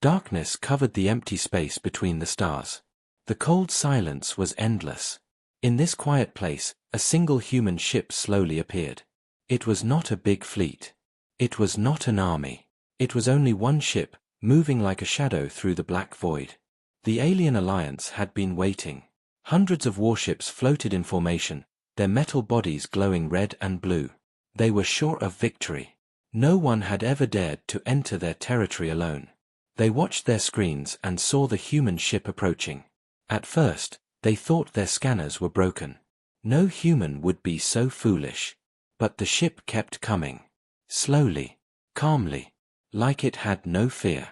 Darkness covered the empty space between the stars. The cold silence was endless. In this quiet place, a single human ship slowly appeared. It was not a big fleet. It was not an army. It was only one ship, moving like a shadow through the black void. The alien alliance had been waiting. Hundreds of warships floated in formation, their metal bodies glowing red and blue. They were sure of victory. No one had ever dared to enter their territory alone. They watched their screens and saw the human ship approaching. At first, they thought their scanners were broken. No human would be so foolish. But the ship kept coming. Slowly, calmly, like it had no fear.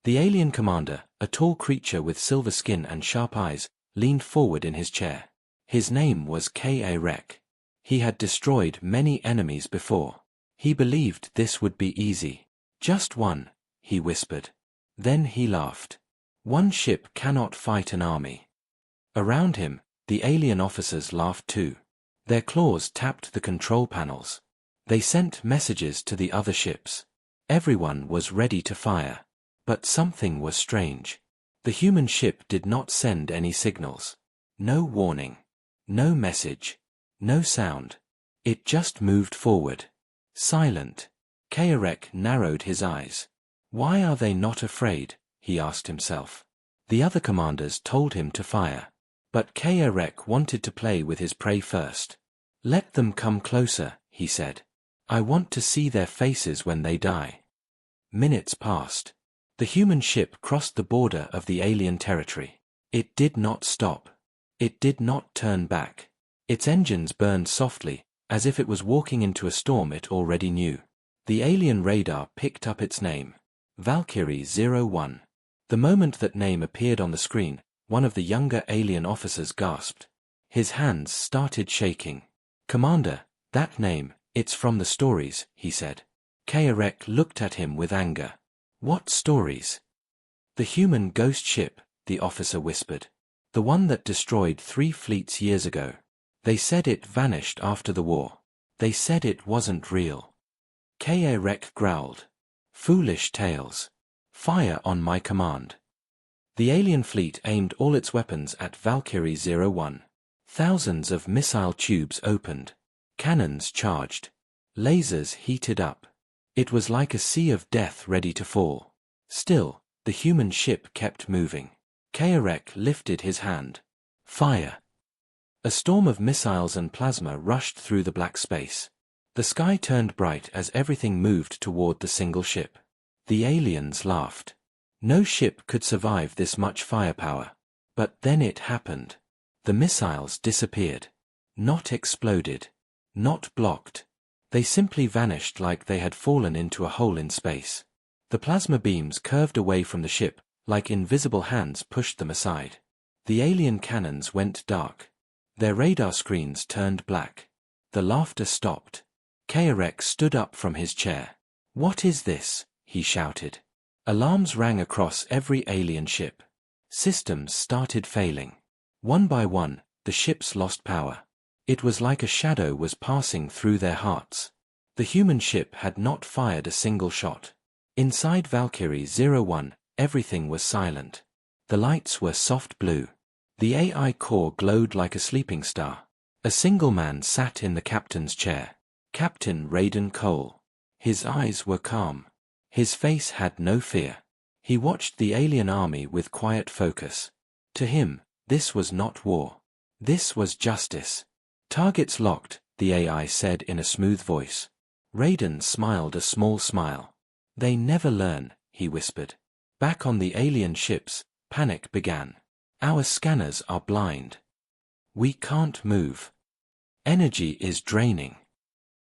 The alien commander, a tall creature with silver skin and sharp eyes, leaned forward in his chair. His name was K.A.R.E.K. He had destroyed many enemies before. He believed this would be easy. Just one, he whispered. Then he laughed. One ship cannot fight an army. Around him, the alien officers laughed too. Their claws tapped the control panels. They sent messages to the other ships. Everyone was ready to fire. But something was strange. The human ship did not send any signals. No warning. No message. No sound. It just moved forward. Silent. K.A.R.E.K. narrowed his eyes. Why are they not afraid? He asked himself. The other commanders told him to fire. But K.A.R.E.K. wanted to play with his prey first. Let them come closer, he said. I want to see their faces when they die. Minutes passed. The human ship crossed the border of the alien territory. It did not stop. It did not turn back. Its engines burned softly, as if it was walking into a storm it already knew. The alien radar picked up its name. Valkyrie 01. The moment that name appeared on the screen, one of the younger alien officers gasped. His hands started shaking. Commander, that name, it's from the stories, he said. K.A.R.E.K. looked at him with anger. What stories? The human ghost ship, the officer whispered. The one that destroyed 3 fleets years ago. They said it vanished after the war. They said it wasn't real. K.A.R.E.K. growled. Foolish tales. Fire on my command. The alien fleet aimed all its weapons at Valkyrie 01. Thousands of missile tubes opened. Cannons charged. Lasers heated up. It was like a sea of death ready to fall. Still, the human ship kept moving. K.A.R.E.K. lifted his hand. Fire. A storm of missiles and plasma rushed through the black space. The sky turned bright as everything moved toward the single ship. The aliens laughed. No ship could survive this much firepower. But then it happened. The missiles disappeared. Not exploded. Not blocked. They simply vanished like they had fallen into a hole in space. The plasma beams curved away from the ship, like invisible hands pushed them aside. The alien cannons went dark. Their radar screens turned black. The laughter stopped. K.A.R.E.K. stood up from his chair. What is this? He shouted. Alarms rang across every alien ship. Systems started failing. One by one, the ships lost power. It was like a shadow was passing through their hearts. The human ship had not fired a single shot. Inside Valkyrie 01, everything was silent. The lights were soft blue. The AI core glowed like a sleeping star. A single man sat in the captain's chair. Captain Raiden Cole. His eyes were calm. His face had no fear. He watched the alien army with quiet focus. To him, this was not war. This was justice. Targets locked, the AI said in a smooth voice. Raiden smiled a small smile. They never learn, he whispered. Back on the alien ships, panic began. Our scanners are blind. We can't move. Energy is draining.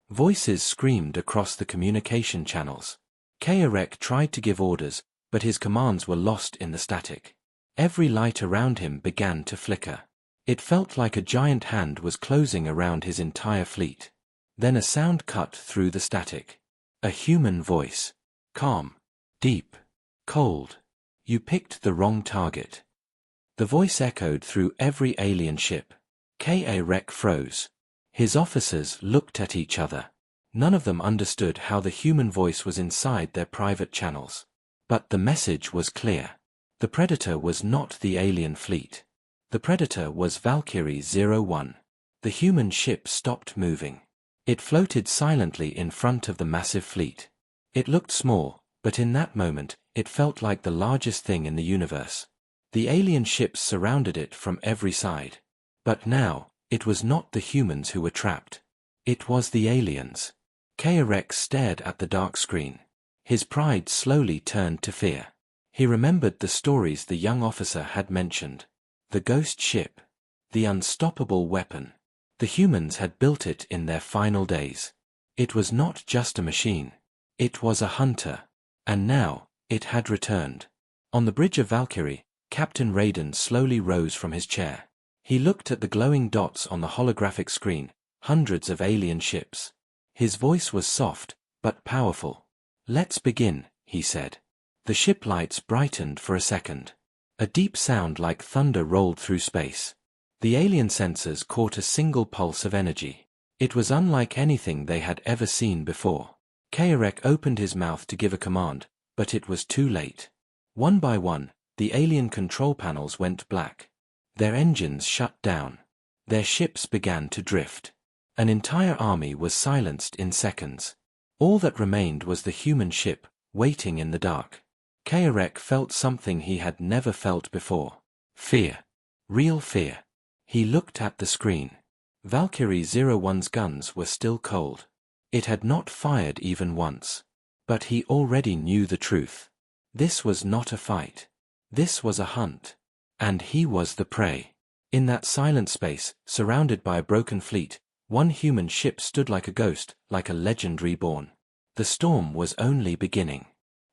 Voices screamed across the communication channels. K.A.R.E.K. tried to give orders, but his commands were lost in the static. Every light around him began to flicker. It felt like a giant hand was closing around his entire fleet. Then a sound cut through the static. A human voice. Calm. Deep. Cold. You picked the wrong target. The voice echoed through every alien ship. K.A.R.E.K. froze. His officers looked at each other. None of them understood how the human voice was inside their private channels. But the message was clear. The predator was not the alien fleet. The predator was Valkyrie 01. The human ship stopped moving. It floated silently in front of the massive fleet. It looked small, but in that moment, it felt like the largest thing in the universe. The alien ships surrounded it from every side. But now, it was not the humans who were trapped. It was the aliens. K-Rex stared at the dark screen. His pride slowly turned to fear. He remembered the stories the young officer had mentioned. The ghost ship. The unstoppable weapon. The humans had built it in their final days. It was not just a machine. It was a hunter. And now, it had returned. On the bridge of Valkyrie, Captain Raiden slowly rose from his chair. He looked at the glowing dots on the holographic screen, hundreds of alien ships. His voice was soft, but powerful. "Let's begin," he said. The ship lights brightened for a second. A deep sound like thunder rolled through space. The alien sensors caught a single pulse of energy. It was unlike anything they had ever seen before. K-Rex opened his mouth to give a command, but it was too late. One by one, the alien control panels went black. Their engines shut down. Their ships began to drift. An entire army was silenced in seconds. All that remained was the human ship, waiting in the dark. K-Rex felt something he had never felt before. Fear. Real fear. He looked at the screen. Valkyrie 01's guns were still cold. It had not fired even once. But he already knew the truth. This was not a fight. This was a hunt. And he was the prey. In that silent space, surrounded by a broken fleet, one human ship stood like a ghost, like a legend reborn. The storm was only beginning.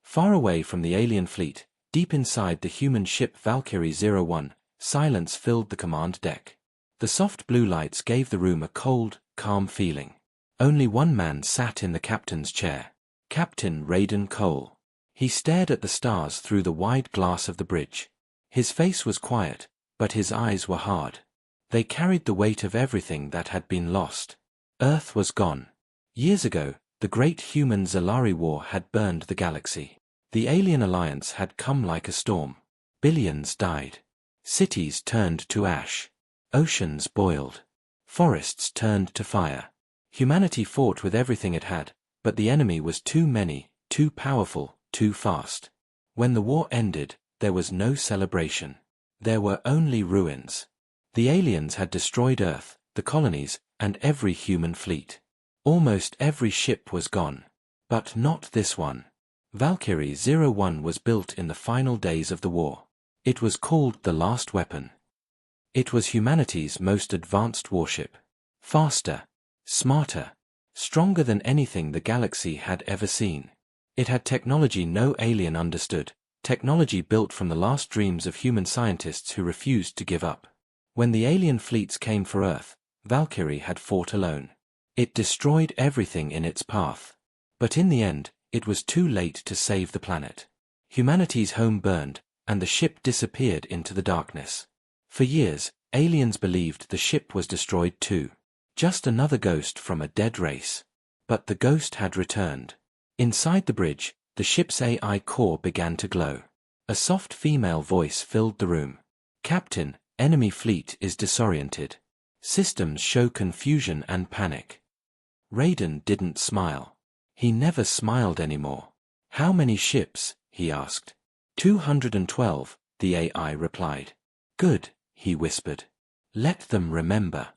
Far away from the alien fleet, deep inside the human ship Valkyrie 01, silence filled the command deck. The soft blue lights gave the room a cold, calm feeling. Only one man sat in the captain's chair. Captain Raiden Cole. He stared at the stars through the wide glass of the bridge. His face was quiet, but his eyes were hard. They carried the weight of everything that had been lost. Earth was gone. Years ago, the great human Zalari War had burned the galaxy. The alien alliance had come like a storm. Billions died. Cities turned to ash. Oceans boiled. Forests turned to fire. Humanity fought with everything it had, but the enemy was too many, too powerful, too fast. When the war ended, there was no celebration. There were only ruins. The aliens had destroyed Earth, the colonies, and every human fleet. Almost every ship was gone. But not this one. Valkyrie 01 was built in the final days of the war. It was called the Last Weapon. It was humanity's most advanced warship. Faster, smarter, stronger than anything the galaxy had ever seen. It had technology no alien understood, technology built from the last dreams of human scientists who refused to give up. When the alien fleets came for Earth, Valkyrie had fought alone. It destroyed everything in its path. But in the end, it was too late to save the planet. Humanity's home burned, and the ship disappeared into the darkness. For years, aliens believed the ship was destroyed too. Just another ghost from a dead race. But the ghost had returned. Inside the bridge, the ship's AI core began to glow. A soft female voice filled the room. "Captain, enemy fleet is disoriented. Systems show confusion and panic." Raiden didn't smile. He never smiled anymore. "How many ships?" he asked. 212, the AI replied. "Good," he whispered. "Let them remember."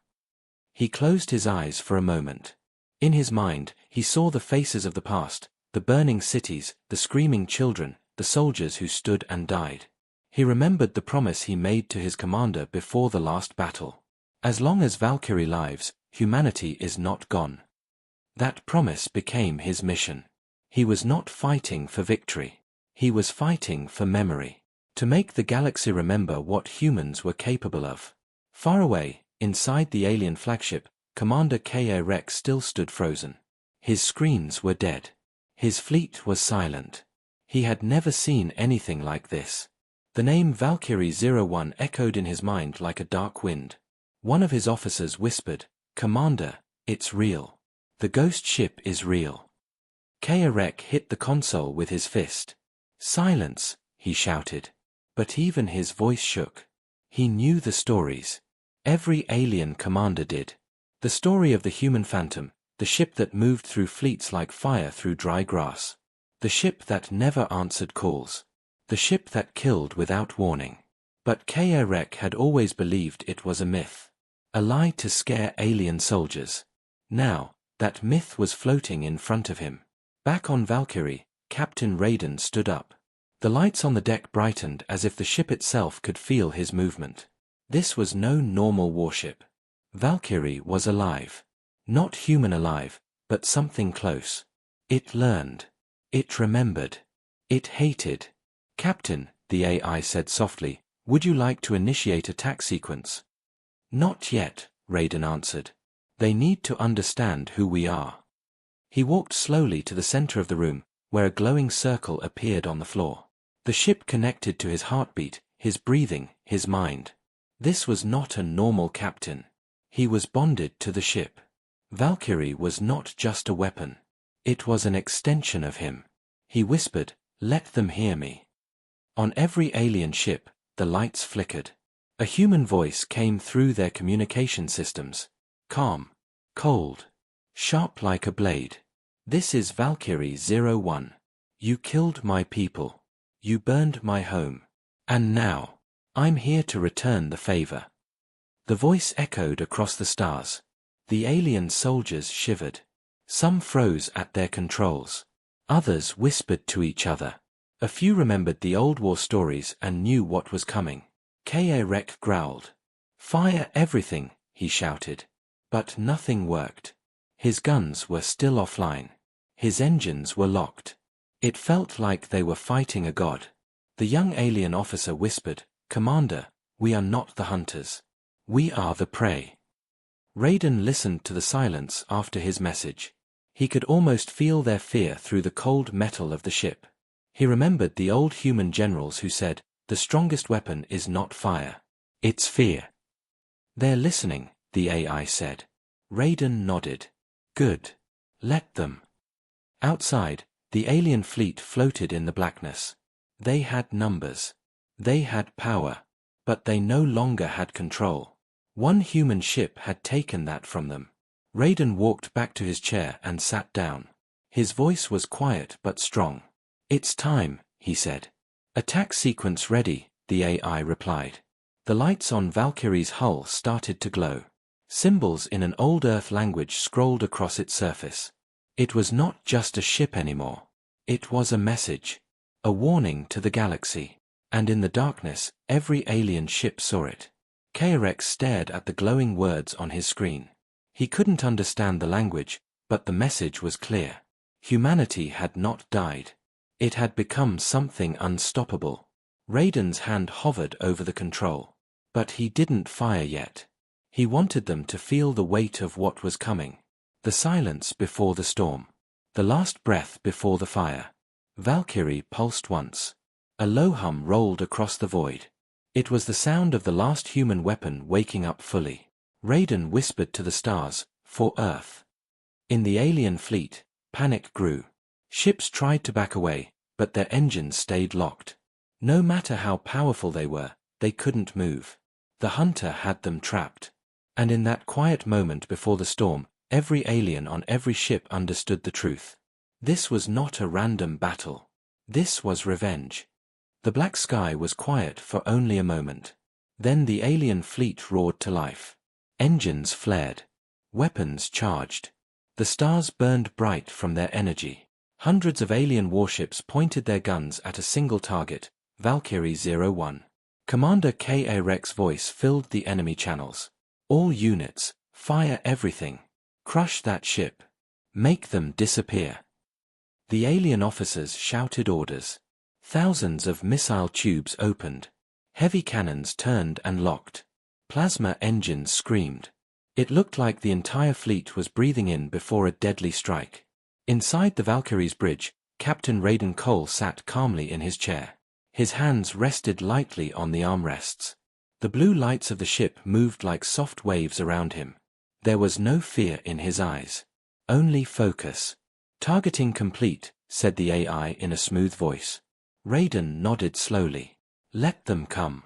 He closed his eyes for a moment. In his mind, he saw the faces of the past, the burning cities, the screaming children, the soldiers who stood and died. He remembered the promise he made to his commander before the last battle. As long as Valkyrie lives, humanity is not gone. That promise became his mission. He was not fighting for victory. He was fighting for memory. To make the galaxy remember what humans were capable of. Far away, inside the alien flagship, Commander K-Rex still stood frozen. His screens were dead. His fleet was silent. He had never seen anything like this. The name Valkyrie 01 echoed in his mind like a dark wind. One of his officers whispered, "Commander, it's real. The ghost ship is real." K-Rex hit the console with his fist. "Silence," he shouted. But even his voice shook. He knew the stories. Every alien commander did. The story of the human phantom, the ship that moved through fleets like fire through dry grass. The ship that never answered calls. The ship that killed without warning. But K.A. had always believed it was a myth. A lie to scare alien soldiers. Now, that myth was floating in front of him. Back on Valkyrie, Captain Raiden stood up. The lights on the deck brightened as if the ship itself could feel his movement. This was no normal warship. Valkyrie was alive. Not human alive, but something close. It learned. It remembered. It hated. "Captain," the AI said softly, "would you like to initiate attack sequence?" "Not yet," Raiden answered. "They need to understand who we are." He walked slowly to the center of the room, where a glowing circle appeared on the floor. The ship connected to his heartbeat, his breathing, his mind. This was not a normal captain. He was bonded to the ship. Valkyrie was not just a weapon. It was an extension of him. He whispered, "Let them hear me." On every alien ship, the lights flickered. A human voice came through their communication systems. Calm. Cold. Sharp like a blade. "This is Valkyrie 01. You killed my people. You burned my home. And now, I'm here to return the favor." The voice echoed across the stars. The alien soldiers shivered. Some froze at their controls. Others whispered to each other. A few remembered the old war stories and knew what was coming. K.A. growled. "Fire everything," he shouted. But nothing worked. His guns were still offline. His engines were locked. It felt like they were fighting a god. The young alien officer whispered, "Commander, we are not the hunters. We are the prey." Raiden listened to the silence after his message. He could almost feel their fear through the cold metal of the ship. He remembered the old human generals who said, "The strongest weapon is not fire. It's fear." "They're listening," the AI said. Raiden nodded. "Good. Let them." Outside, the alien fleet floated in the blackness. They had numbers. They had power. But they no longer had control. One human ship had taken that from them. Raiden walked back to his chair and sat down. His voice was quiet but strong. "It's time," he said. "Attack sequence ready," the AI replied. The lights on Valkyrie's hull started to glow. Symbols in an old Earth language scrolled across its surface. It was not just a ship anymore. It was a message. A warning to the galaxy. And in the darkness, every alien ship saw it. K.A. stared at the glowing words on his screen. He couldn't understand the language, but the message was clear. Humanity had not died. It had become something unstoppable. Raiden's hand hovered over the control. But he didn't fire yet. He wanted them to feel the weight of what was coming. The silence before the storm. The last breath before the fire. Valkyrie pulsed once. A low hum rolled across the void. It was the sound of the last human weapon waking up fully. Raiden whispered to the stars, "For Earth." In the alien fleet, panic grew. Ships tried to back away, but their engines stayed locked. No matter how powerful they were, they couldn't move. The hunter had them trapped. And in that quiet moment before the storm, every alien on every ship understood the truth. This was not a random battle. This was revenge. The black sky was quiet for only a moment. Then the alien fleet roared to life. Engines flared. Weapons charged. The stars burned bright from their energy. Hundreds of alien warships pointed their guns at a single target, Valkyrie 01. Commander K.A.'s voice filled the enemy channels. "All units, fire everything. Crush that ship. Make them disappear." The alien officers shouted orders. Thousands of missile tubes opened. Heavy cannons turned and locked. Plasma engines screamed. It looked like the entire fleet was breathing in before a deadly strike. Inside the Valkyrie's bridge, Captain Raiden Cole sat calmly in his chair. His hands rested lightly on the armrests. The blue lights of the ship moved like soft waves around him. There was no fear in his eyes. Only focus. "Targeting complete," said the AI in a smooth voice. Raiden nodded slowly. Let them come.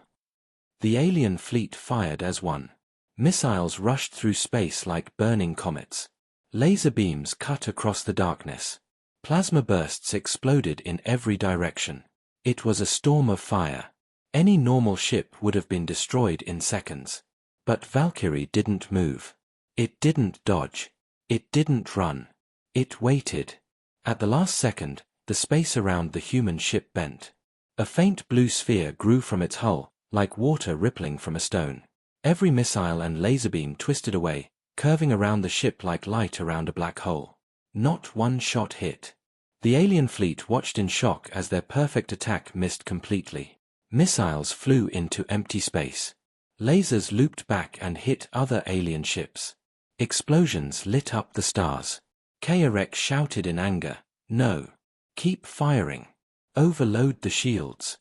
The alien fleet fired as one. Missiles rushed through space like burning comets. Laser beams cut across the darkness. Plasma bursts exploded in every direction. It was a storm of fire. Any normal ship would have been destroyed in seconds. But Valkyrie didn't move. It didn't dodge. It didn't run. It waited. At the last second, the space around the human ship bent. A faint blue sphere grew from its hull, like water rippling from a stone. Every missile and laser beam twisted away, curving around the ship like light around a black hole. Not one shot hit. The alien fleet watched in shock as their perfect attack missed completely. Missiles flew into empty space. Lasers looped back and hit other alien ships. Explosions lit up the stars. KRX shouted in anger, "No! Keep firing! Overload the shields!"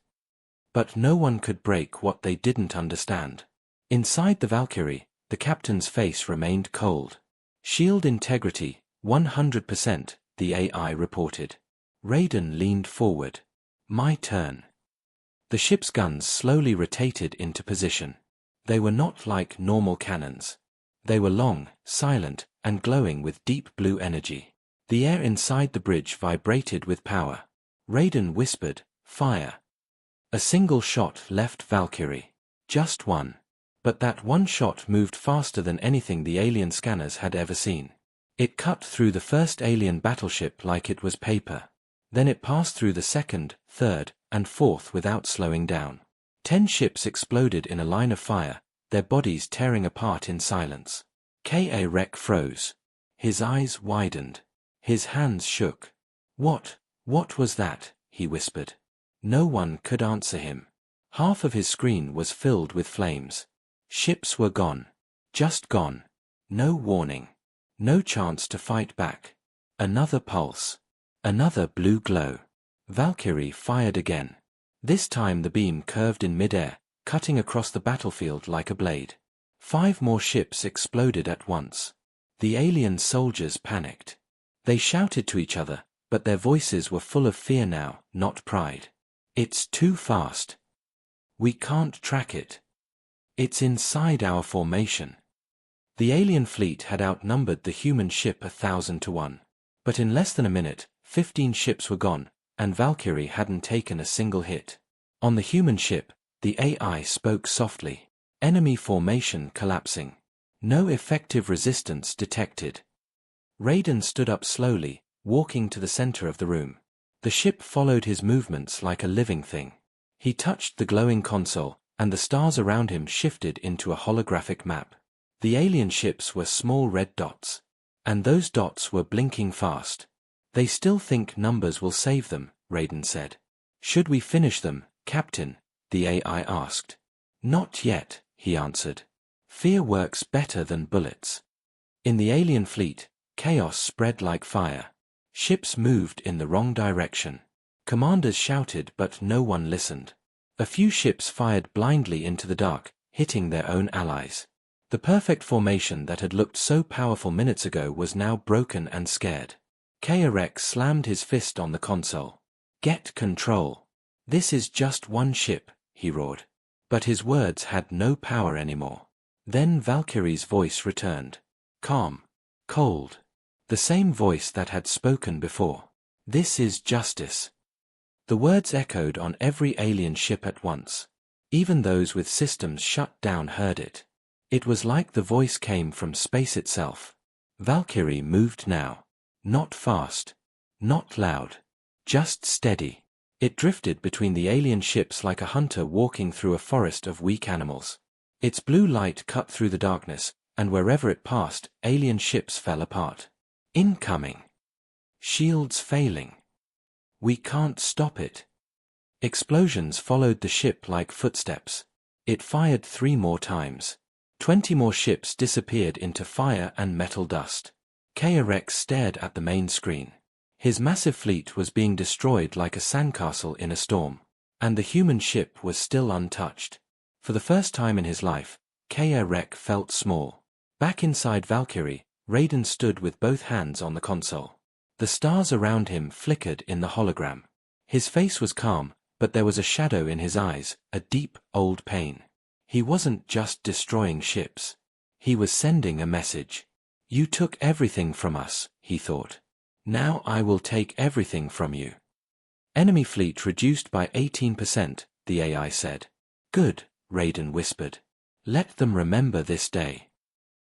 But no one could break what they didn't understand. Inside the Valkyrie, the captain's face remained cold. "Shield integrity, 100%, the AI reported. Raiden leaned forward. "My turn." The ship's guns slowly rotated into position. They were not like normal cannons. They were long, silent, and glowing with deep blue energy. The air inside the bridge vibrated with power. Raiden whispered, "Fire." A single shot left Valkyrie. Just one. But that one shot moved faster than anything the alien scanners had ever seen. It cut through the first alien battleship like it was paper. Then it passed through the second, third, and fourth without slowing down. 10 ships exploded in a line of fire, their bodies tearing apart in silence. KRX froze. His eyes widened. His hands shook. What was that?" he whispered. No one could answer him. Half of his screen was filled with flames. Ships were gone. Just gone. No warning. No chance to fight back. Another pulse. Another blue glow. Valkyrie fired again. This time the beam curved in midair, cutting across the battlefield like a blade. 5 more ships exploded at once. The alien soldiers panicked. They shouted to each other, but their voices were full of fear now, not pride. "It's too fast. We can't track it. It's inside our formation." The alien fleet had outnumbered the human ship 1,000 to 1. But in less than a minute, 15 ships were gone, and Valkyrie hadn't taken a single hit. On the human ship, the AI spoke softly. "Enemy formation collapsing. No effective resistance detected." Raiden stood up slowly, walking to the center of the room. The ship followed his movements like a living thing. He touched the glowing console, and the stars around him shifted into a holographic map. The alien ships were small red dots. And those dots were blinking fast. "They still think numbers will save them," Raiden said. "Should we finish them, Captain?" the AI asked. "Not yet," he answered. "Fear works better than bullets." In the alien fleet, chaos spread like fire. Ships moved in the wrong direction. Commanders shouted but no one listened. A few ships fired blindly into the dark, hitting their own allies. The perfect formation that had looked so powerful minutes ago was now broken and scared. KRX slammed his fist on the console. "Get control. This is just one ship," he roared. But his words had no power anymore. Then Valkyrie's voice returned. Calm. Cold. The same voice that had spoken before. "This is justice." The words echoed on every alien ship at once. Even those with systems shut down heard it. It was like the voice came from space itself. Valkyrie moved now. Not fast. Not loud. Just steady. It drifted between the alien ships like a hunter walking through a forest of weak animals. Its blue light cut through the darkness, and wherever it passed, alien ships fell apart. Incoming. Shields failing. We can't stop it. Explosions followed the ship like footsteps. It fired 3 more times. 20 more ships disappeared into fire and metal dust. KRX stared at the main screen. His massive fleet was being destroyed like a sandcastle in a storm. And the human ship was still untouched. For the first time in his life, KRX felt small. Back inside Valkyrie, Raiden stood with both hands on the console. The stars around him flickered in the hologram. His face was calm, but there was a shadow in his eyes, a deep, old pain. He wasn't just destroying ships. He was sending a message. You took everything from us, he thought. Now I will take everything from you. Enemy fleet reduced by 18%, the AI said. Good, Raiden whispered. Let them remember this day.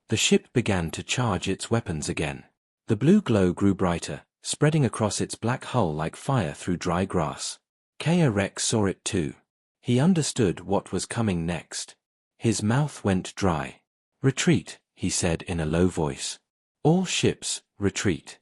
The ship began to charge its weapons again. The blue glow grew brighter, spreading across its black hull like fire through dry grass. Kea Rex saw it too. He understood what was coming next. His mouth went dry. Retreat, he said in a low voice. All ships, retreat.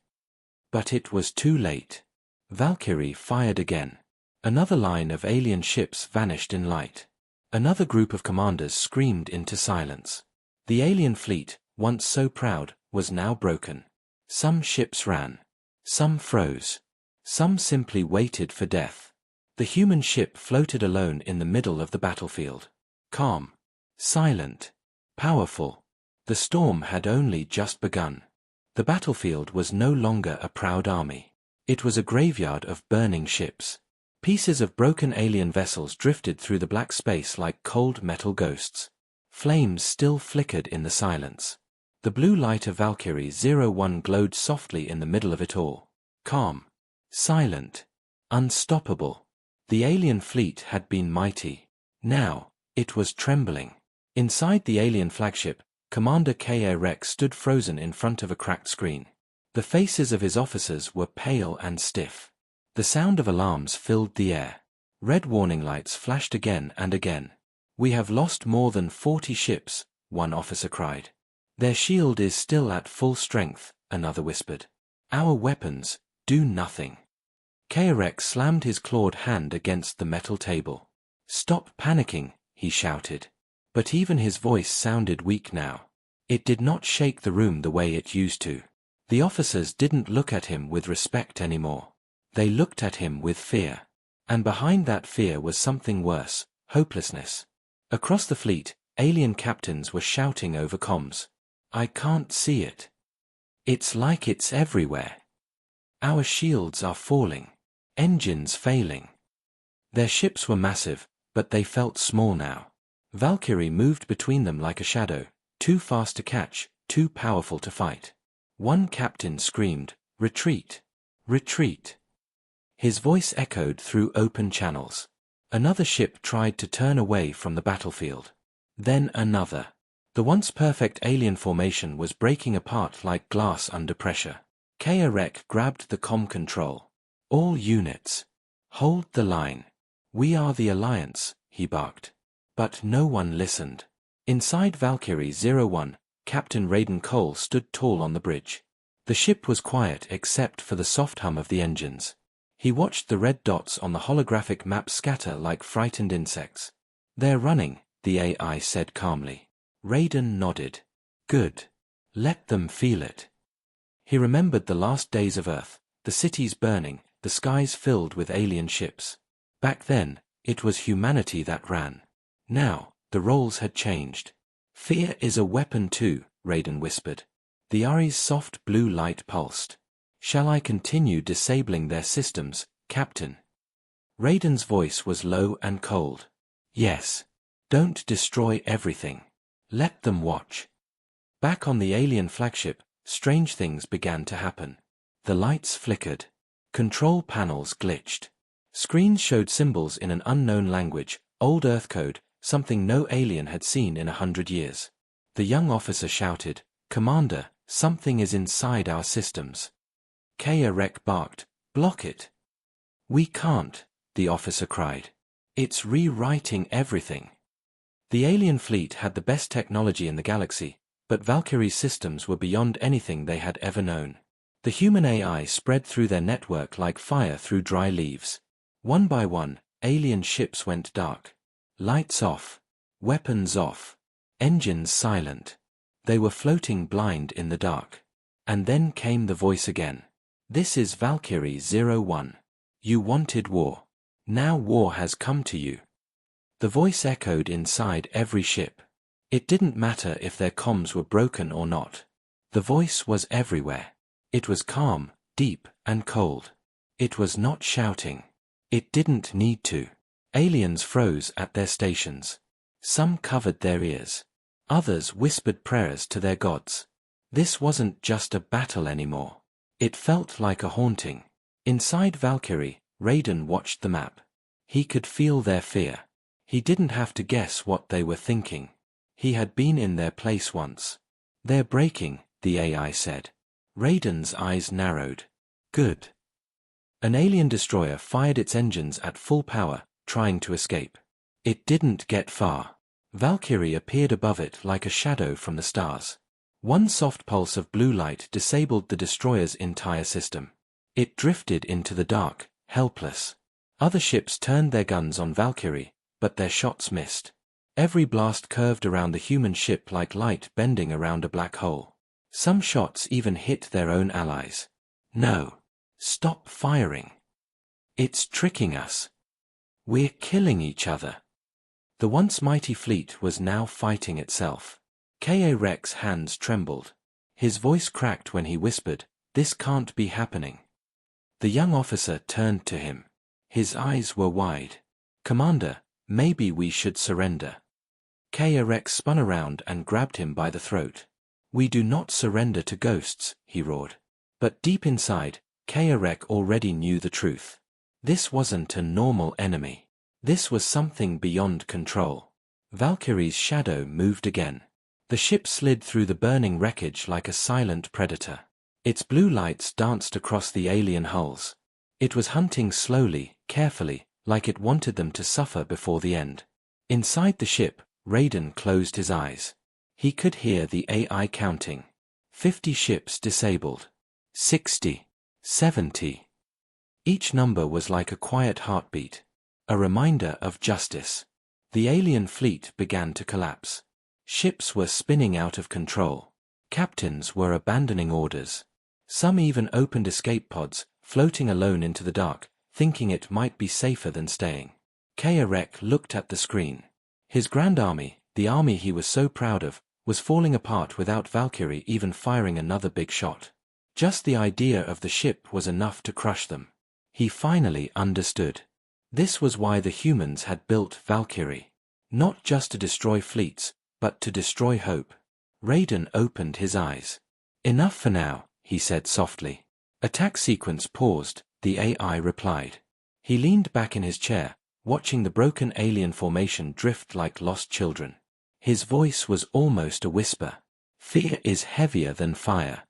But it was too late. Valkyrie fired again. Another line of alien ships vanished in light. Another group of commanders screamed into silence. The alien fleet, once so proud, was now broken. Some ships ran. Some froze. Some simply waited for death. The human ship floated alone in the middle of the battlefield. Calm. Silent. Powerful. The storm had only just begun. The battlefield was no longer a proud army. It was a graveyard of burning ships. Pieces of broken alien vessels drifted through the black space like cold metal ghosts. Flames still flickered in the silence. The blue light of Valkyrie 01 glowed softly in the middle of it all. Calm. Silent. Unstoppable. The alien fleet had been mighty. Now, it was trembling. Inside the alien flagship, Commander Kea Rex stood frozen in front of a cracked screen. The faces of his officers were pale and stiff. The sound of alarms filled the air. Red warning lights flashed again and again. We have lost more than 40 ships, one officer cried. Their shield is still at full strength, another whispered. Our weapons do nothing. Kea Rex slammed his clawed hand against the metal table. Stop panicking, he shouted. But even his voice sounded weak now. It did not shake the room the way it used to. The officers didn't look at him with respect anymore. They looked at him with fear. And behind that fear was something worse, hopelessness. Across the fleet, alien captains were shouting over comms. I can't see it. It's like it's everywhere. Our shields are falling. Engines failing. Their ships were massive, but they felt small now. Valkyrie moved between them like a shadow, too fast to catch, too powerful to fight. One captain screamed, Retreat! Retreat! His voice echoed through open channels. Another ship tried to turn away from the battlefield. Then another. The once perfect alien formation was breaking apart like glass under pressure. Kea Rex grabbed the comm control. All units. Hold the line. We are the Alliance, he barked. But no one listened. Inside Valkyrie 01, Captain Raiden Cole stood tall on the bridge. The ship was quiet except for the soft hum of the engines. He watched the red dots on the holographic map scatter like frightened insects. They're running, the AI said calmly. Raiden nodded. Good. Let them feel it. He remembered the last days of Earth, the cities burning, the skies filled with alien ships. Back then, it was humanity that ran. Now, the roles had changed. Fear is a weapon too, Raiden whispered. The Armies' soft blue light pulsed. Shall I continue disabling their systems, Captain? Raiden's voice was low and cold. Yes. Don't destroy everything. Let them watch. Back on the alien flagship, strange things began to happen. The lights flickered. Control panels glitched. Screens showed symbols in an unknown language, old Earth code, something no alien had seen in 100 years. The young officer shouted, Commander, something is inside our systems. Kea Rex barked, block it. We can't, the officer cried. It's rewriting everything. The alien fleet had the best technology in the galaxy, but Valkyrie's systems were beyond anything they had ever known. The human AI spread through their network like fire through dry leaves. One by one, alien ships went dark. Lights off. Weapons off. Engines silent. They were floating blind in the dark. And then came the voice again. This is Valkyrie 01. You wanted war. Now war has come to you. The voice echoed inside every ship. It didn't matter if their comms were broken or not. The voice was everywhere. It was calm, deep, and cold. It was not shouting. It didn't need to. Aliens froze at their stations. Some covered their ears. Others whispered prayers to their gods. This wasn't just a battle anymore. It felt like a haunting. Inside Valkyrie, Raiden watched the map. He could feel their fear. He didn't have to guess what they were thinking. He had been in their place once. They're breaking, the AI said. Raiden's eyes narrowed. Good. An alien destroyer fired its engines at full power, trying to escape. It didn't get far. Valkyrie appeared above it like a shadow from the stars. One soft pulse of blue light disabled the destroyer's entire system. It drifted into the dark, helpless. Other ships turned their guns on Valkyrie, but their shots missed. Every blast curved around the human ship like light bending around a black hole. Some shots even hit their own allies. No. Stop firing. It's tricking us. We're killing each other. The once mighty fleet was now fighting itself. K.A. Rex's hands trembled. His voice cracked when he whispered, "This can't be happening." The young officer turned to him. His eyes were wide. "Commander, maybe we should surrender." K.A. Rex spun around and grabbed him by the throat. "We do not surrender to ghosts," he roared. But deep inside, K.A. Rex already knew the truth. This wasn't a normal enemy. This was something beyond control. Valkyrie's shadow moved again. The ship slid through the burning wreckage like a silent predator. Its blue lights danced across the alien hulls. It was hunting slowly, carefully, like it wanted them to suffer before the end. Inside the ship, Raiden closed his eyes. He could hear the AI counting. 50 ships disabled. 60. 70. Each number was like a quiet heartbeat. A reminder of justice. The alien fleet began to collapse. Ships were spinning out of control. Captains were abandoning orders. Some even opened escape pods, floating alone into the dark, thinking it might be safer than staying. K.A. Rex looked at the screen. His grand army, the army he was so proud of, was falling apart without Valkyrie even firing another big shot. Just the idea of the ship was enough to crush them. He finally understood. This was why the humans had built Valkyrie. Not just to destroy fleets, but to destroy hope. Raiden opened his eyes. "Enough for now," he said softly. Attack sequence paused, the AI replied. He leaned back in his chair, watching the broken alien formation drift like lost children. His voice was almost a whisper. "Fear is heavier than fire."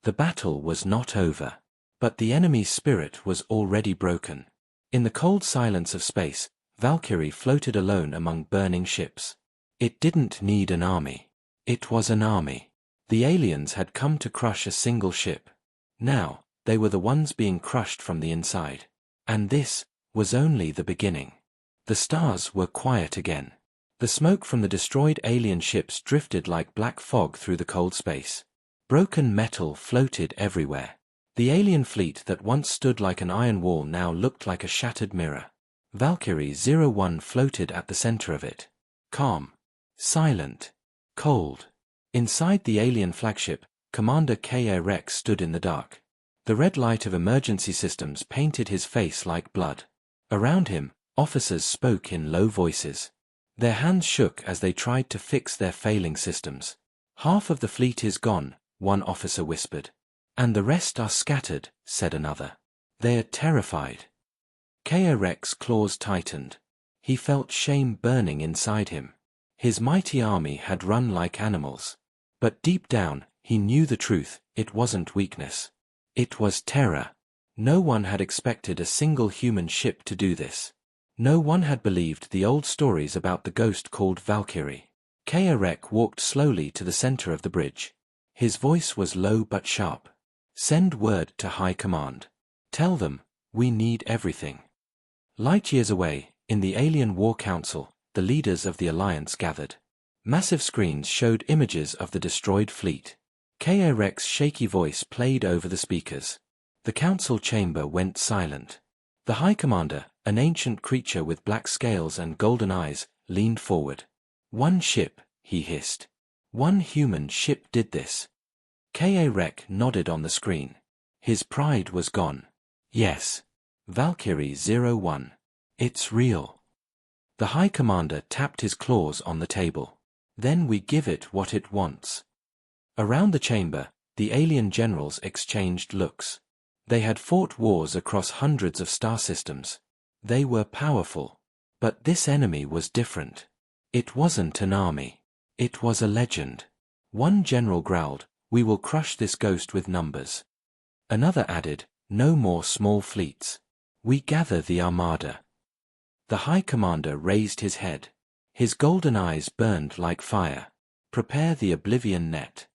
The battle was not over. But the enemy's spirit was already broken. In the cold silence of space, Valkyrie floated alone among burning ships. It didn't need an army. It was an army. The aliens had come to crush a single ship. Now, they were the ones being crushed from the inside. And this was only the beginning. The stars were quiet again. The smoke from the destroyed alien ships drifted like black fog through the cold space. Broken metal floated everywhere. The alien fleet that once stood like an iron wall now looked like a shattered mirror. Valkyrie 01 floated at the center of it. Calm. Silent. Cold. Inside the alien flagship, Commander K.A. Rex stood in the dark. The red light of emergency systems painted his face like blood. Around him, officers spoke in low voices. Their hands shook as they tried to fix their failing systems. "Half of the fleet is gone," one officer whispered. "And the rest are scattered," said another. "They are terrified." K.A. Rex's claws tightened. He felt shame burning inside him. His mighty army had run like animals. But deep down, he knew the truth. It wasn't weakness. It was terror. No one had expected a single human ship to do this. No one had believed the old stories about the ghost called Valkyrie. K.A. Rex walked slowly to the center of the bridge. His voice was low but sharp. "Send word to High Command. Tell them, we need everything." Light years away, in the Alien War Council, the leaders of the Alliance gathered. Massive screens showed images of the destroyed fleet. K.A. Rex's shaky voice played over the speakers. The council chamber went silent. The High Commander, an ancient creature with black scales and golden eyes, leaned forward. "One ship," he hissed. "One human ship did this." K.A. Rex nodded on the screen. His pride was gone. "Yes. Valkyrie-01. It's real. The High Commander tapped his claws on the table. Then we give it what it wants. Around the chamber, the alien generals exchanged looks. They had fought wars across hundreds of star systems. They were powerful. But this enemy was different. It wasn't an army. It was a legend. One general growled, "We will crush this ghost with numbers." Another added, "No more small fleets. We gather the armada." The High Commander raised his head. His golden eyes burned like fire. "Prepare the Oblivion Net."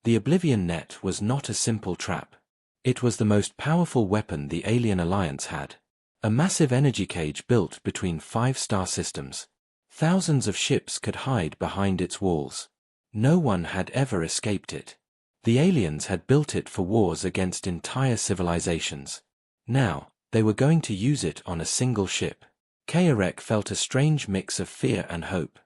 The Oblivion Net was not a simple trap. It was the most powerful weapon the Alien Alliance had. A massive energy cage built between 5 star systems. Thousands of ships could hide behind its walls. No one had ever escaped it. The aliens had built it for wars against entire civilizations. Now, they were going to use it on a single ship. Kaerek felt a strange mix of fear and hope.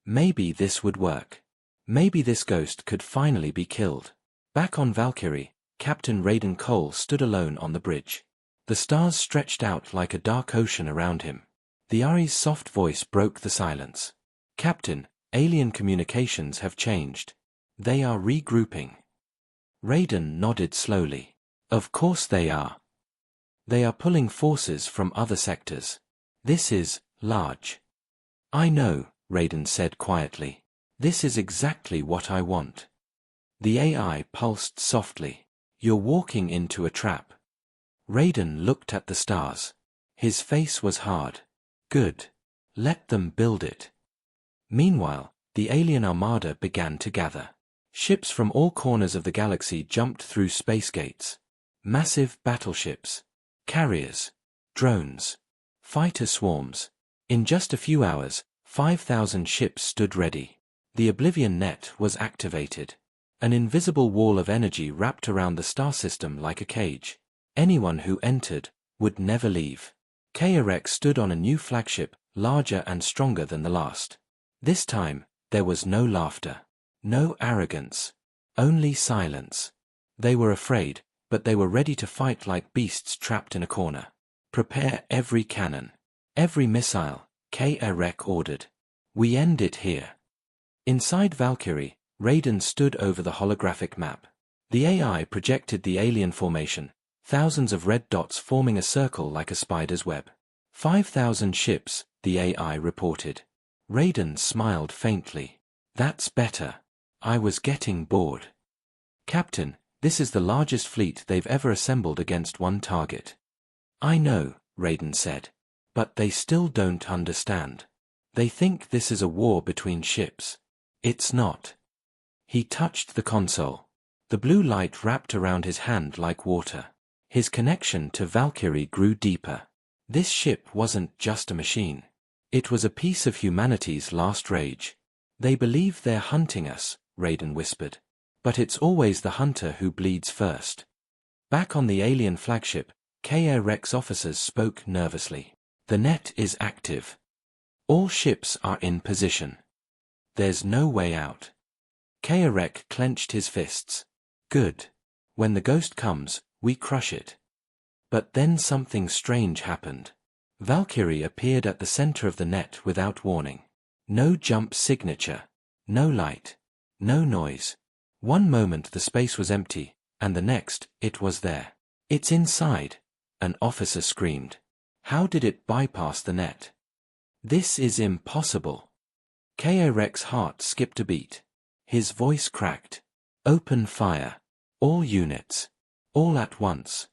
Maybe this would work. Maybe this ghost could finally be killed. Back on Valkyrie, Captain Raiden Cole stood alone on the bridge. The stars stretched out like a dark ocean around him. The Ari's soft voice broke the silence. "Captain, alien communications have changed. They are regrouping." Raiden nodded slowly. "Of course they are. They are pulling forces from other sectors. This is large." "I know," Raiden said quietly. "This is exactly what I want." The AI pulsed softly. "You're walking into a trap." Raiden looked at the stars. His face was hard. "Good. Let them build it." Meanwhile, the alien armada began to gather. Ships from all corners of the galaxy jumped through space gates. Massive battleships, carriers, drones, fighter swarms. In just a few hours, 5,000 ships stood ready. The Oblivion Net was activated. An invisible wall of energy wrapped around the star system like a cage. Anyone who entered would never leave. Kaerek stood on a new flagship, larger and stronger than the last. This time, there was no laughter. No arrogance. Only silence. They were afraid, but they were ready to fight like beasts trapped in a corner. "Prepare every cannon. Every missile," Kaerek ordered. "We end it here." Inside Valkyrie, Raiden stood over the holographic map. The AI projected the alien formation, thousands of red dots forming a circle like a spider's web. 5,000 ships, the AI reported. Raiden smiled faintly. "That's better. I was getting bored." "Captain, this is the largest fleet they've ever assembled against one target." "I know," Raiden said. "But they still don't understand. They think this is a war between ships. It's not." He touched the console. The blue light wrapped around his hand like water. His connection to Valkyrie grew deeper. This ship wasn't just a machine. It was a piece of humanity's last rage. "They believe they're hunting us," Raiden whispered. "But it's always the hunter who bleeds first." Back on the alien flagship, Kaerek's officers spoke nervously. "The net is active. All ships are in position. There's no way out." Kaerek clenched his fists. "Good. When the ghost comes, we crush it." But then something strange happened. Valkyrie appeared at the center of the net without warning. No jump signature. No light. No noise. One moment the space was empty, and the next, it was there. "It's inside," an officer screamed. "How did it bypass the net?" "This is impossible." Kaerek's heart skipped a beat. His voice cracked. "Open fire. All units. All at once."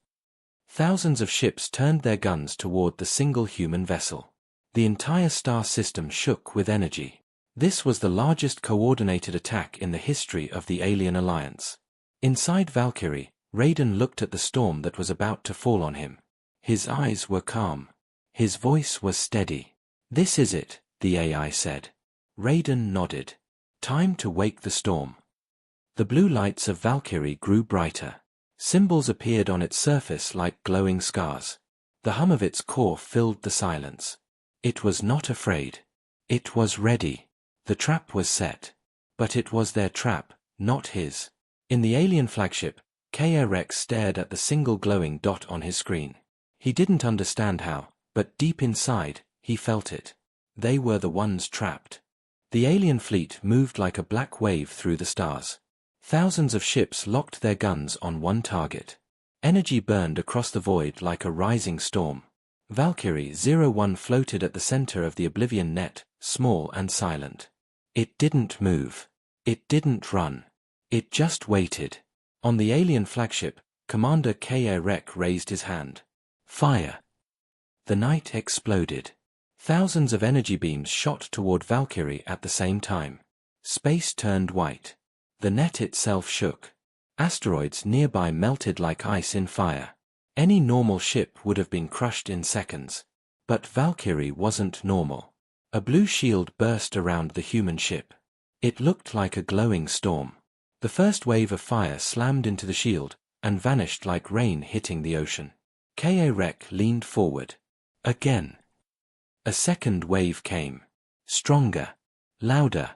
Thousands of ships turned their guns toward the single human vessel. The entire star system shook with energy. This was the largest coordinated attack in the history of the Alien Alliance. Inside Valkyrie, Raiden looked at the storm that was about to fall on him. His eyes were calm. His voice was steady. "This is it," the AI said. Raiden nodded. "Time to wake the storm." The blue lights of Valkyrie grew brighter. Symbols appeared on its surface like glowing scars. The hum of its core filled the silence. It was not afraid. It was ready. The trap was set. But it was their trap, not his. In the alien flagship, Kaerek stared at the single glowing dot on his screen. He didn't understand how, but deep inside, he felt it. They were the ones trapped. The alien fleet moved like a black wave through the stars. Thousands of ships locked their guns on one target. Energy burned across the void like a rising storm. Valkyrie 01 floated at the center of the Oblivion net, small and silent. It didn't move. It didn't run. It just waited. On the alien flagship, Commander K.A. raised his hand. Fire! The night exploded. Thousands of energy beams shot toward Valkyrie at the same time. Space turned white. The net itself shook. Asteroids nearby melted like ice in fire. Any normal ship would have been crushed in seconds. But Valkyrie wasn't normal. A blue shield burst around the human ship. It looked like a glowing storm. The first wave of fire slammed into the shield, and vanished like rain hitting the ocean. K.A. leaned forward. Again. A second wave came. Stronger. Louder.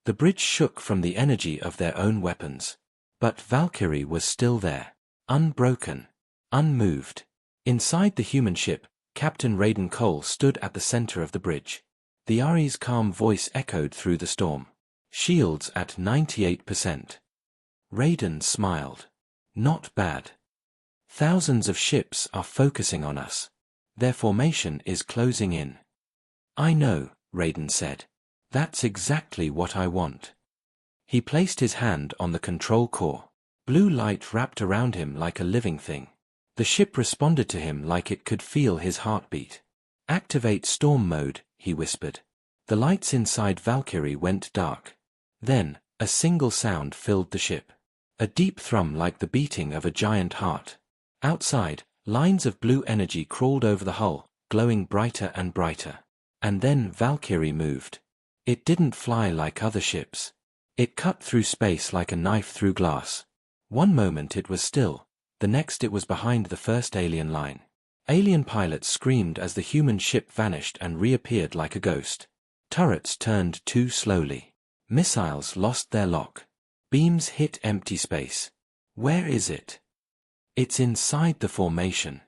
The bridge shook from the energy of their own weapons. But Valkyrie was still there. Unbroken. Unmoved. Inside the human ship, Captain Raiden Cole stood at the center of the bridge. The Armies' calm voice echoed through the storm. Shields at 98%. Raiden smiled. Not bad. Thousands of ships are focusing on us. Their formation is closing in. I know, Raiden said. That's exactly what I want. He placed his hand on the control core. Blue light wrapped around him like a living thing. The ship responded to him like it could feel his heartbeat. Activate storm mode, he whispered. The lights inside Valkyrie went dark. Then, a single sound filled the ship. A deep thrum like the beating of a giant heart. Outside, lines of blue energy crawled over the hull, glowing brighter and brighter. And then Valkyrie moved. It didn't fly like other ships. It cut through space like a knife through glass. One moment it was still, the next it was behind the first alien line. Alien pilots screamed as the human ship vanished and reappeared like a ghost. Turrets turned too slowly. Missiles lost their lock. Beams hit empty space. Where is it? It's inside the formation.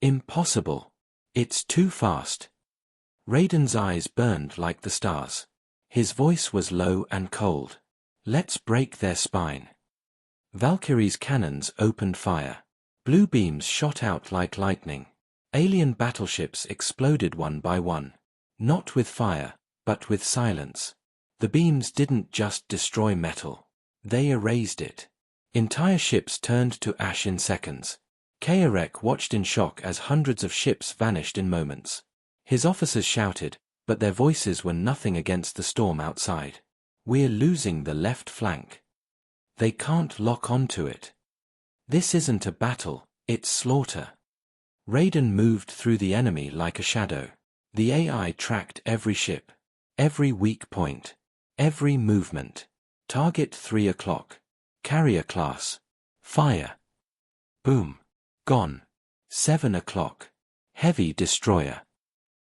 Impossible. It's too fast. Raiden's eyes burned like the stars. His voice was low and cold. Let's break their spine. Valkyrie's cannons opened fire. Blue beams shot out like lightning. Alien battleships exploded one by one. Not with fire, but with silence. The beams didn't just destroy metal. They erased it. Entire ships turned to ash in seconds. K.A. watched in shock as hundreds of ships vanished in moments. His officers shouted, but their voices were nothing against the storm outside. We're losing the left flank. They can't lock onto it. This isn't a battle, it's slaughter. Raiden moved through the enemy like a shadow. The AI tracked every ship, every weak point, every movement. Target 3 o'clock. Carrier class. Fire. Boom. Gone. 7 o'clock. Heavy destroyer.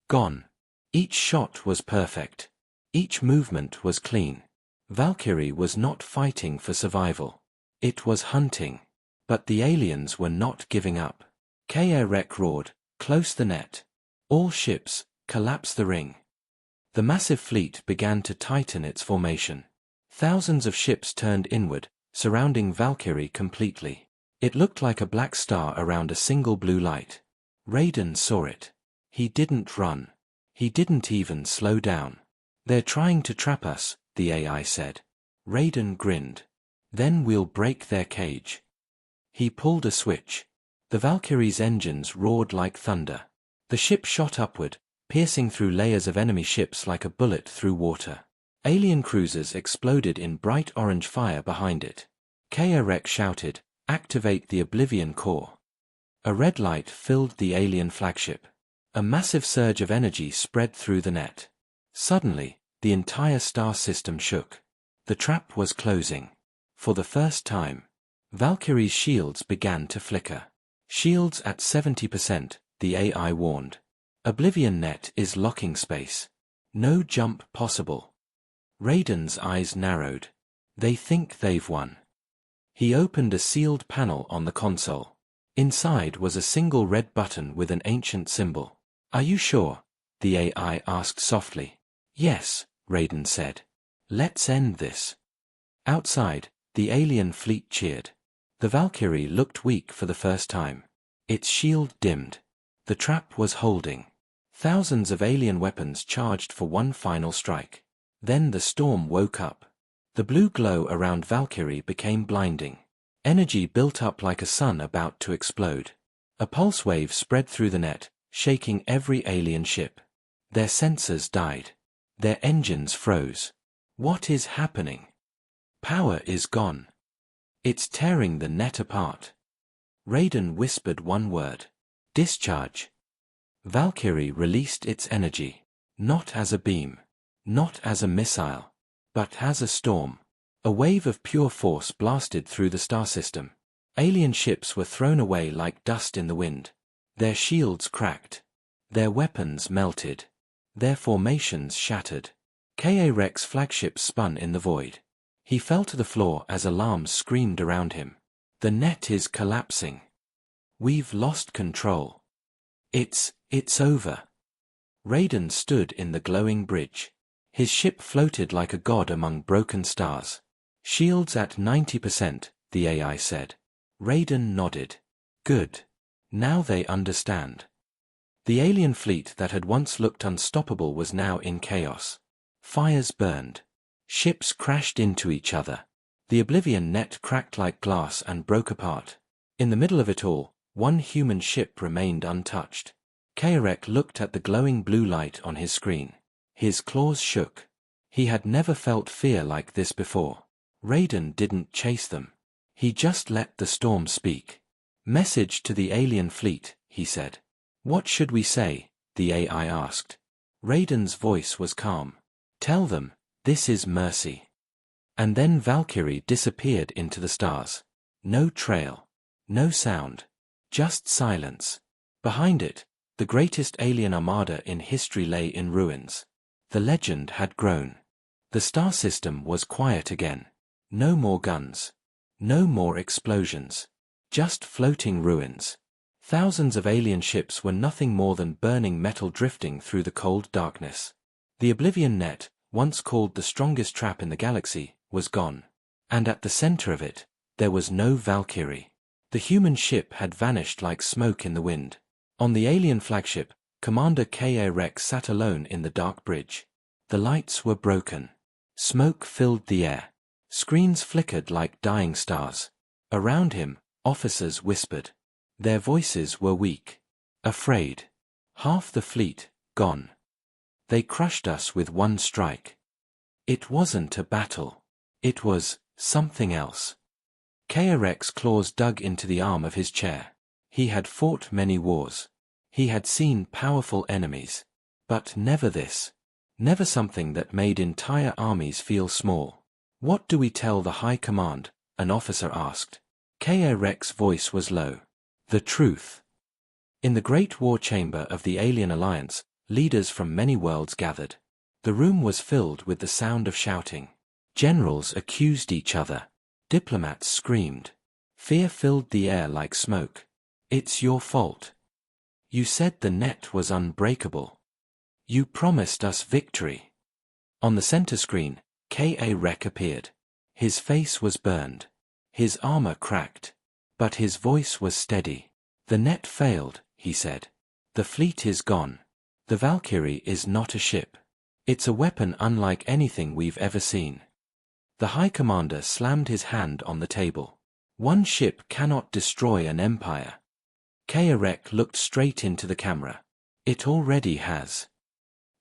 Gone. Each shot was perfect. Each movement was clean. Valkyrie was not fighting for survival. It was hunting. But the aliens were not giving up. K.A. roared, close the net. All ships, collapse the ring. The massive fleet began to tighten its formation. Thousands of ships turned inward, surrounding Valkyrie completely. It looked like a black star around a single blue light. Raiden saw it. He didn't run. He didn't even slow down. They're trying to trap us, the AI said. Raiden grinned. Then we'll break their cage. He pulled a switch. The Valkyrie's engines roared like thunder. The ship shot upward, piercing through layers of enemy ships like a bullet through water. Alien cruisers exploded in bright orange fire behind it. K.A. shouted, activate the Oblivion core. A red light filled the alien flagship. A massive surge of energy spread through the net. Suddenly, the entire star system shook. The trap was closing. For the first time, Valkyrie's shields began to flicker. Shields at 70%, the AI warned. Oblivion net is locking space. No jump possible. Raiden's eyes narrowed. They think they've won. He opened a sealed panel on the console. Inside was a single red button with an ancient symbol. "Are you sure?" the AI asked softly. "Yes," Raiden said. "Let's end this." Outside, the alien fleet cheered. The Valkyrie looked weak for the first time. Its shield dimmed. The trap was holding. Thousands of alien weapons charged for one final strike. Then the storm woke up. The blue glow around Valkyrie became blinding. Energy built up like a sun about to explode. A pulse wave spread through the net, shaking every alien ship. Their sensors died. Their engines froze. What is happening? Power is gone. It's tearing the net apart. Raiden whispered one word. "Discharge." Valkyrie released its energy. Not as a beam. Not as a missile. But as a storm. A wave of pure force blasted through the star system. Alien ships were thrown away like dust in the wind. Their shields cracked. Their weapons melted. Their formations shattered. K.A.Rex flagship spun in the void. He fell to the floor as alarms screamed around him. The net is collapsing. We've lost control. It's over. Raiden stood in the glowing bridge. His ship floated like a god among broken stars. "Shields at 90%, the AI said. Raiden nodded. "Good. Now they understand." The alien fleet that had once looked unstoppable was now in chaos. Fires burned. Ships crashed into each other. The Oblivion net cracked like glass and broke apart. In the middle of it all, one human ship remained untouched. K.A.Rex looked at the glowing blue light on his screen. His claws shook. He had never felt fear like this before. Raiden didn't chase them. He just let the storm speak. "Message to the alien fleet," he said. "What should we say?" the AI asked. Raiden's voice was calm. "Tell them, this is mercy." And then Valkyrie disappeared into the stars. No trail. No sound. Just silence. Behind it, the greatest alien armada in history lay in ruins. The legend had grown. The star system was quiet again. No more guns. No more explosions. Just floating ruins. Thousands of alien ships were nothing more than burning metal drifting through the cold darkness. The Oblivion net, once called the strongest trap in the galaxy, was gone. And at the center of it, there was no Valkyrie. The human ship had vanished like smoke in the wind. On the alien flagship, Commander K.A.Rex sat alone in the dark bridge. The lights were broken. Smoke filled the air. Screens flickered like dying stars. Around him, officers whispered. Their voices were weak. Afraid. Half the fleet, gone. They crushed us with one strike. It wasn't a battle. It was something else. K.A.Rex claws dug into the arm of his chair. He had fought many wars. He had seen powerful enemies. But never this. Never something that made entire armies feel small. "What do we tell the High Command?" an officer asked. K.A.Rex's voice was low. "The truth." In the great war chamber of the Alien Alliance, leaders from many worlds gathered. The room was filled with the sound of shouting. Generals accused each other. Diplomats screamed. Fear filled the air like smoke. "It's your fault. You said the net was unbreakable. You promised us victory." On the center screen, K.A.Rex appeared. His face was burned. His armor cracked. But his voice was steady. "The net failed," he said. "The fleet is gone. The Valkyrie is not a ship. It's a weapon unlike anything we've ever seen." The High Commander slammed his hand on the table. "One ship cannot destroy an empire." K.A.Rex looked straight into the camera. "It already has."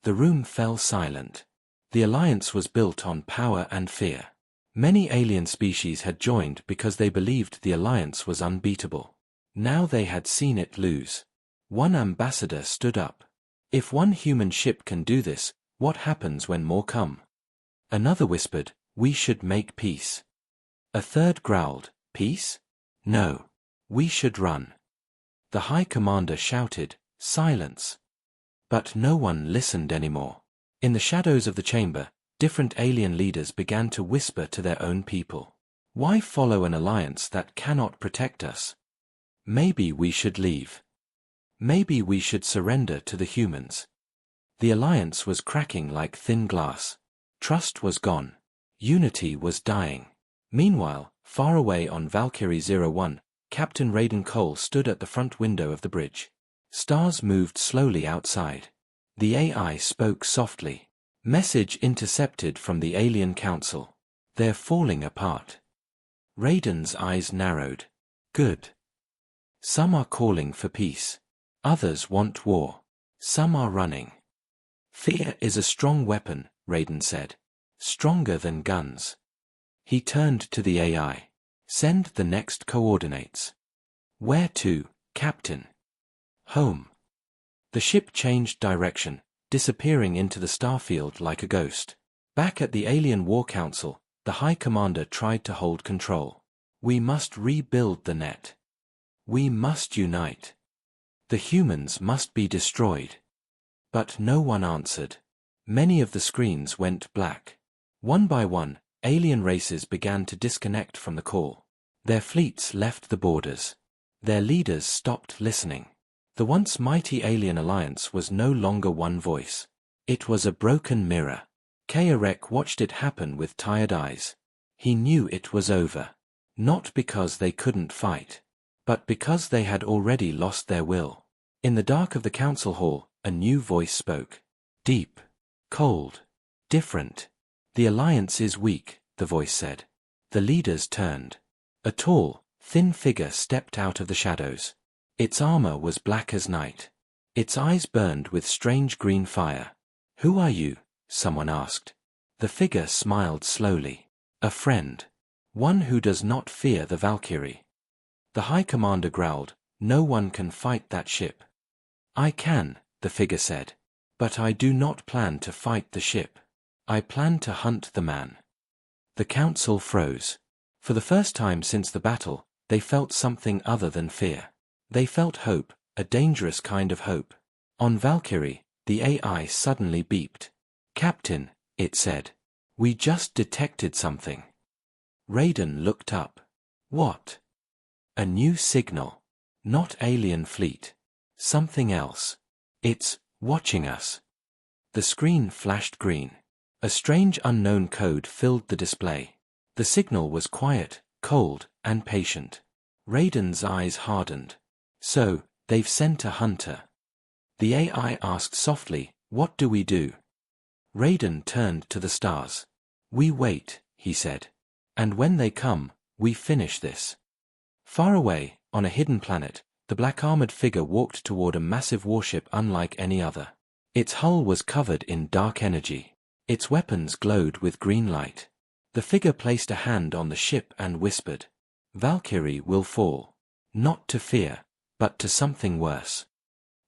The room fell silent. The alliance was built on power and fear. Many alien species had joined because they believed the alliance was unbeatable. Now they had seen it lose. One ambassador stood up. "If one human ship can do this, what happens when more come?" Another whispered, "We should make peace." A third growled, "Peace? No. We should run." The High Commander shouted, "Silence." But no one listened anymore. In the shadows of the chamber, different alien leaders began to whisper to their own people. "Why follow an alliance that cannot protect us?" Maybe we should leave. Maybe we should surrender to the humans. The alliance was cracking like thin glass. Trust was gone. Unity was dying. Meanwhile, far away on Valkyrie 01, Captain Raiden Cole stood at the front window of the bridge. Stars moved slowly outside. The AI spoke softly. Message intercepted from the Alien Council. They're falling apart. Raiden's eyes narrowed. Good. Some are calling for peace. Others want war. Some are running. Fear is a strong weapon, Raiden said. Stronger than guns. He turned to the AI. Send the next coordinates. Where to, Captain? Home. The ship changed direction, disappearing into the starfield like a ghost. Back at the Alien War Council, the High Commander tried to hold control. We must rebuild the net. We must unite. The humans must be destroyed. But no one answered. Many of the screens went black. One by one, alien races began to disconnect from the call. Their fleets left the borders. Their leaders stopped listening. The once mighty alien alliance was no longer one voice. It was a broken mirror. Kaarek watched it happen with tired eyes. He knew it was over. Not because they couldn't fight, but because they had already lost their will. In the dark of the council hall, a new voice spoke. Deep. Cold. Different. The alliance is weak, the voice said. The leaders turned. A tall, thin figure stepped out of the shadows. Its armor was black as night. Its eyes burned with strange green fire. Who are you? Someone asked. The figure smiled slowly. A friend. One who does not fear the Valkyrie. The High Commander growled. No one can fight that ship. I can, the figure said. But I do not plan to fight the ship. I plan to hunt the man. The council froze. For the first time since the battle, they felt something other than fear. They felt hope, a dangerous kind of hope. On Valkyrie, the AI suddenly beeped. Captain, it said. We just detected something. Raiden looked up. What? A new signal. Not alien fleet. Something else. It's watching us. The screen flashed green. A strange unknown code filled the display. The signal was quiet, cold, and patient. Raiden's eyes hardened. So, they've sent a hunter. The AI asked softly, what do we do? Raiden turned to the stars. We wait, he said. And when they come, we finish this. Far away, on a hidden planet, the black-armored figure walked toward a massive warship unlike any other. Its hull was covered in dark energy. Its weapons glowed with green light. The figure placed a hand on the ship and whispered, Valkyrie will fall. Not to fear, but to something worse.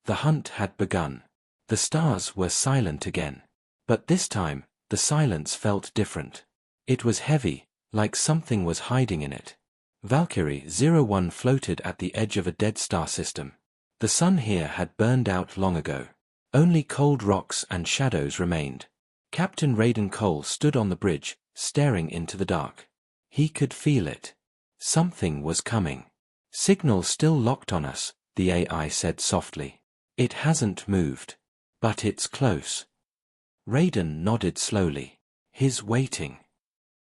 The hunt had begun. The stars were silent again. But this time, the silence felt different. It was heavy, like something was hiding in it. Valkyrie 01 floated at the edge of a dead star system. The sun here had burned out long ago. Only cold rocks and shadows remained. Captain Raiden Cole stood on the bridge, staring into the dark. He could feel it. Something was coming. Signal still locked on us, the AI said softly. It hasn't moved. But it's close. Raiden nodded slowly. He's waiting.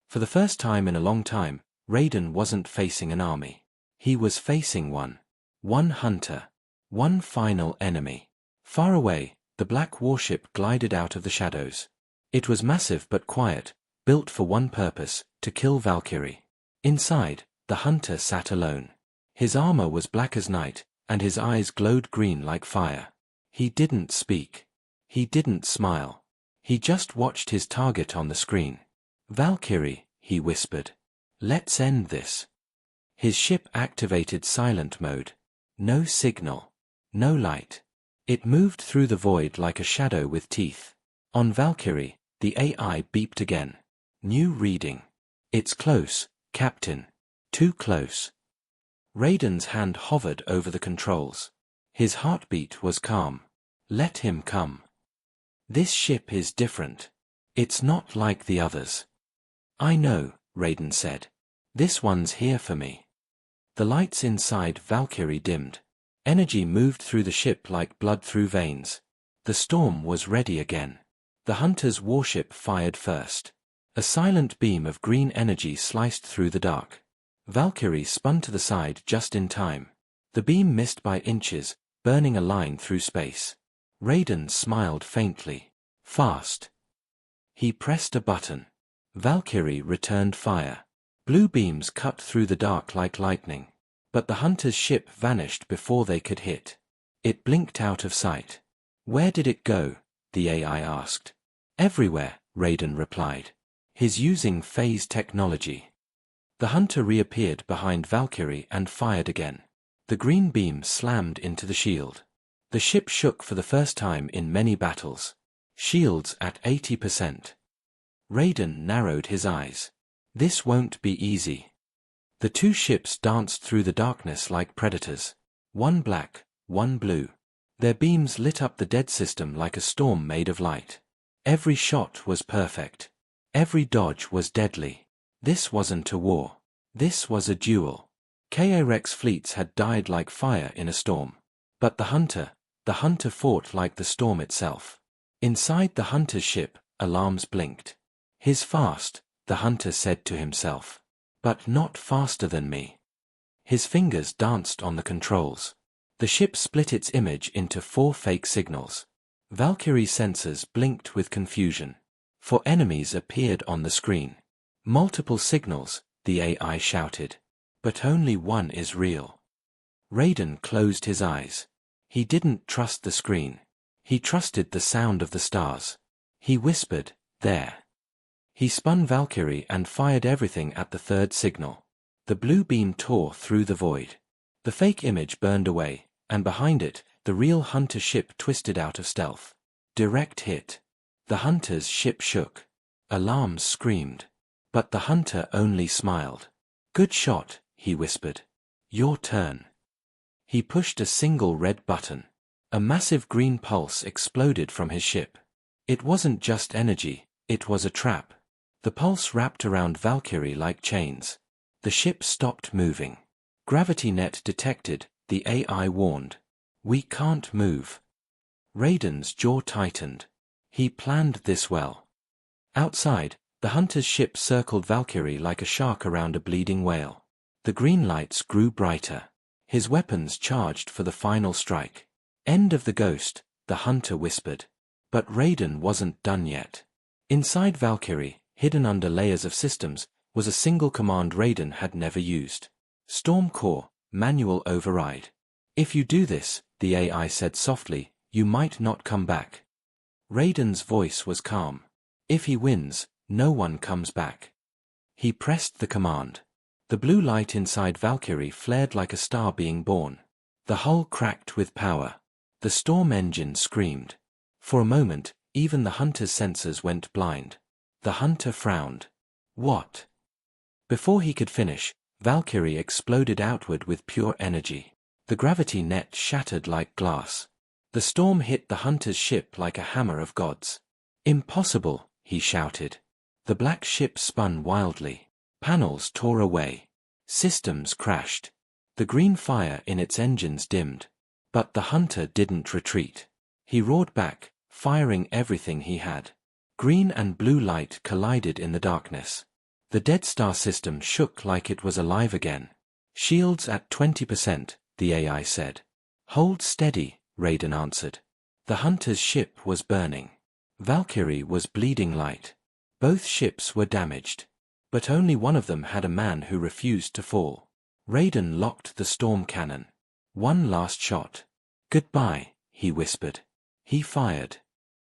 For the first time in a long time, Raiden wasn't facing an army. He was facing one. One hunter. One final enemy. Far away, the black warship glided out of the shadows. It was massive but quiet, built for one purpose, to kill Valkyrie. Inside, the hunter sat alone. His armor was black as night, and his eyes glowed green like fire. He didn't speak. He didn't smile. He just watched his target on the screen. Valkyrie, he whispered. Let's end this. His ship activated silent mode. No signal. No light. It moved through the void like a shadow with teeth. On Valkyrie, the AI beeped again. New reading. It's close, Captain. Too close. Raiden's hand hovered over the controls. His heartbeat was calm. Let him come. This ship is different. It's not like the others. I know, Raiden said. This one's here for me. The lights inside Valkyrie dimmed. Energy moved through the ship like blood through veins. The storm was ready again. The hunter's warship fired first. A silent beam of green energy sliced through the dark. Valkyrie spun to the side just in time. The beam missed by inches, burning a line through space. Raiden smiled faintly. Fast. He pressed a button. Valkyrie returned fire. Blue beams cut through the dark like lightning. But the hunter's ship vanished before they could hit. It blinked out of sight. Where did it go? The AI asked. Everywhere, Raiden replied. He's using phase technology. The hunter reappeared behind Valkyrie and fired again. The green beam slammed into the shield. The ship shook for the first time in many battles. Shields at 80%. Raiden narrowed his eyes. This won't be easy. The two ships danced through the darkness like predators. One black, one blue. Their beams lit up the dead system like a storm made of light. Every shot was perfect. Every dodge was deadly. This wasn't a war. This was a duel. K-Rex fleets had died like fire in a storm. But the hunter fought like the storm itself. Inside the hunter's ship, alarms blinked. He's fast, the hunter said to himself. But not faster than me. His fingers danced on the controls. The ship split its image into 4 fake signals. Valkyrie's sensors blinked with confusion. 4 enemies appeared on the screen. Multiple signals, the AI shouted. But only one is real. Raiden closed his eyes. He didn't trust the screen. He trusted the sound of the stars. He whispered, there. He spun Valkyrie and fired everything at the 3rd signal. The blue beam tore through the void. The fake image burned away, and behind it, the real hunter ship twisted out of stealth. Direct hit. The hunter's ship shook. Alarms screamed. But the hunter only smiled. Good shot, he whispered. Your turn. He pushed a single red button. A massive green pulse exploded from his ship. It wasn't just energy, it was a trap. The pulse wrapped around Valkyrie like chains. The ship stopped moving. Gravity net detected, the AI warned. We can't move. Raiden's jaw tightened. He planned this well. Outside, the hunter's ship circled Valkyrie like a shark around a bleeding whale. The green lights grew brighter. His weapons charged for the final strike. End of the ghost, the hunter whispered. But Raiden wasn't done yet. Inside Valkyrie, hidden under layers of systems, was a single command Raiden had never used. Storm Core, manual override. If you do this, the AI said softly, you might not come back. Raiden's voice was calm. If he wins, no one comes back. He pressed the command. The blue light inside Valkyrie flared like a star being born. The hull cracked with power. The storm engine screamed. For a moment, even the hunter's sensors went blind. The hunter frowned. What? Before he could finish, Valkyrie exploded outward with pure energy. The gravity net shattered like glass. The storm hit the hunter's ship like a hammer of gods. Impossible, he shouted. The black ship spun wildly. Panels tore away. Systems crashed. The green fire in its engines dimmed. But the hunter didn't retreat. He roared back, firing everything he had. Green and blue light collided in the darkness. The Dead Star system shook like it was alive again. Shields at 20%, the AI said. Hold steady, Raiden answered. The hunter's ship was burning. Valkyrie was bleeding light. Both ships were damaged. But only one of them had a man who refused to fall. Raiden locked the storm cannon. One last shot. Goodbye, he whispered. He fired.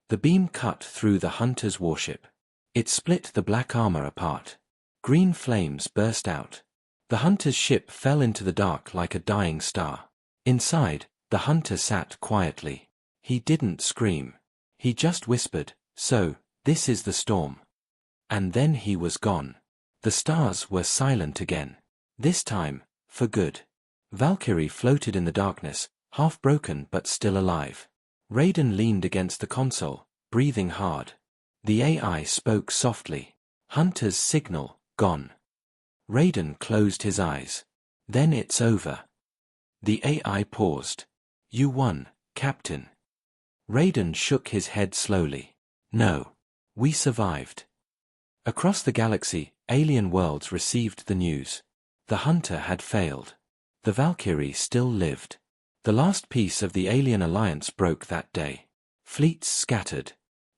The beam cut through the hunter's warship. It split the black armor apart. Green flames burst out. The hunter's ship fell into the dark like a dying star. Inside, the hunter sat quietly. He didn't scream. He just whispered, "So, this is the storm." And then he was gone. The stars were silent again. This time, for good. Valkyrie floated in the darkness, half broken but still alive. Raiden leaned against the console, breathing hard. The AI spoke softly. Hunter's signal, gone. Raiden closed his eyes. Then it's over. The AI paused. You won, Captain. Raiden shook his head slowly. No. We survived. Across the galaxy, alien worlds received the news. The hunter had failed. The Valkyrie still lived. The last piece of the alien alliance broke that day. Fleets scattered.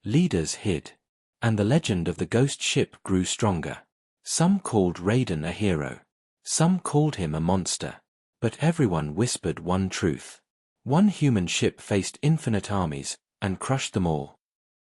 Leaders hid. And the legend of the ghost ship grew stronger. Some called Raiden a hero. Some called him a monster. But everyone whispered one truth. One human ship faced infinite armies, and crushed them all.